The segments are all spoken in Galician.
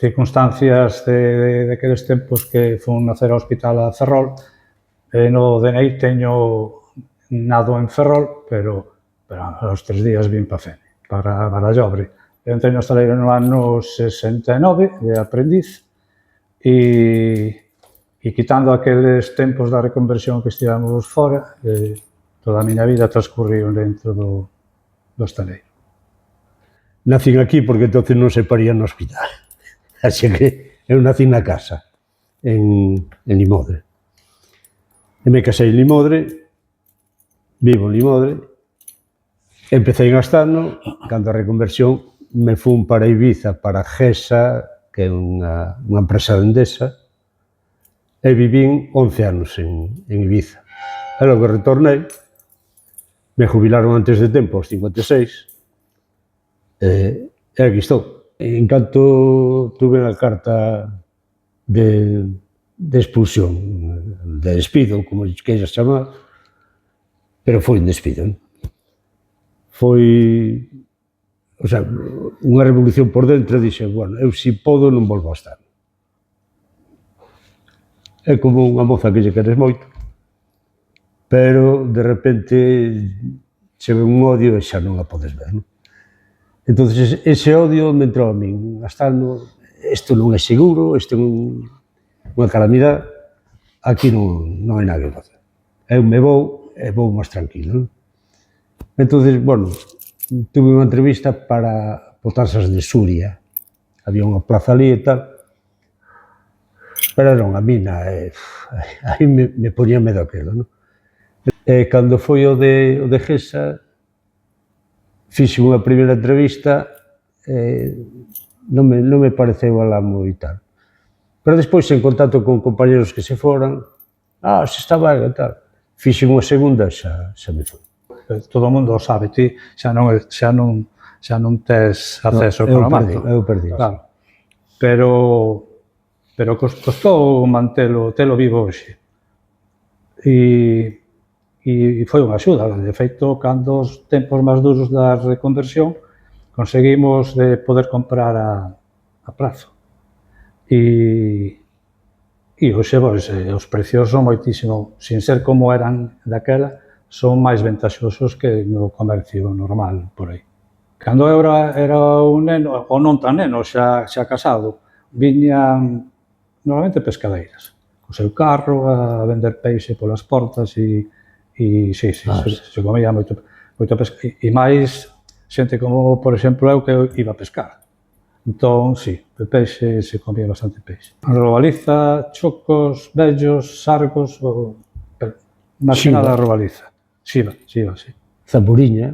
circunstancias daqueles tempos que fun nacer ao hospital a Ferrol, no DNI teño nado en Ferrol, pero aos 3 días vin para Fene, para Valladolid. Eu entrei no estaleiro no ano 69 de aprendiz e quitando aqueles tempos da reconversión que estivamos fora, toda a miña vida transcurriu dentro do estaleiro. Nacín aquí porque entonces non se paría no hospital. Así que eu nací na casa, en Limodre. E me casei en Limodre, vivo en Limodre, empecé en Astano, cando a reconversión me fun para Ibiza, para Gesa, que é unha empresa de Endesa, e vivín 11 anos en Ibiza. E logo retornei, me jubilaron antes de tempo, aos 56, e aquí estou. En canto tuve a carta de expulsión, de despido, como queiras chamar, pero foi un despido. Foi, o sea, unha revolución por dentro, e dixe, bueno, eu si podo non volvo a estar. É como unha moza que lle queres moito, pero de repente che ve un odio e xa non a podes ver, non? Entón, ese odio me entrou a min, gastando, isto non é seguro, isto é unha calamidade, aquí non hai nada que facer. Eu me vou e vou máis tranquilo. Entón, bueno, tuve unha entrevista para Potasas de Suria, había unha plaza ali e tal, pero era unha mina, aí me ponía medo aquilo, non? E cando foi o de Gesa, fixe unha primeira entrevista, non me pareceu alá moi tal. Pero despois, en contacto con compañeros que se foran, se está ben e tal, fixe unha segunda e xa me foi. Todo o mundo sabe, ti xa non tes acceso económico. Eu perdi. Claro. Pero costou telo vivo hoxe. E foi unha axuda. De feito, cando os tempos máis duros da reconversión, conseguimos de poder comprar a prazo. E hoxe, os precios son moitísimo, sin ser como eran daquela, son máis ventaxosos que no comercio normal por aí. Cando eu era un neno, ou non tan neno, xa casado, viñan normalmente pescadeiras, co seu carro a vender peixe polas portas e se comía moito pesca. E máis xente como, por exemplo, eu que iba a pescar. Entón, de peixe se comía bastante peixe. Robaliza, chocos, vellos, sargos, máis que nada robaliza. Xiva. Zamburiña.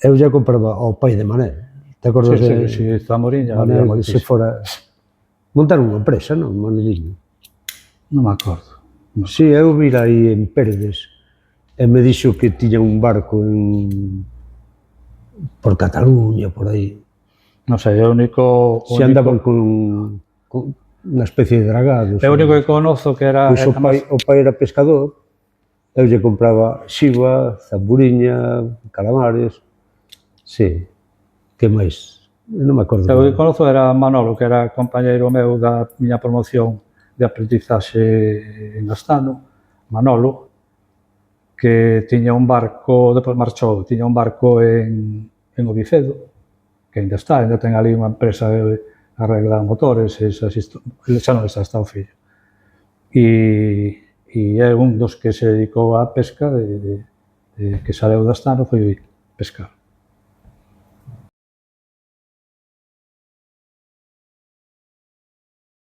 Eu já compraba ao pai de Manel. Te acordas de... Si, Zamburiña. Manel, se fora... Montaron unha empresa, non? Maneliño. Non me acordo. Si, eu vira aí en Perdes e me dixo que tiña un barco por Cataluña, por aí. Non sei, é o único... Se andaban con unha especie de dragado. É o único que conozo que era... Pois o pai era pescador, eu lle compraba xiva, zamburiña, calamares... Si, que máis? Non me acordo. O que conozo era Manolo, que era compañeiro meu da miña promoción de aprendizaxe en Astano, Manolo, que tiña un barco, depois marchou, tiña un barco en Ovicedo, que ainda ten ali unha empresa que arregla motores, xa non está o fillo. E é un dos que se dedicou á pesca, que saleu de Astano, foi pescar.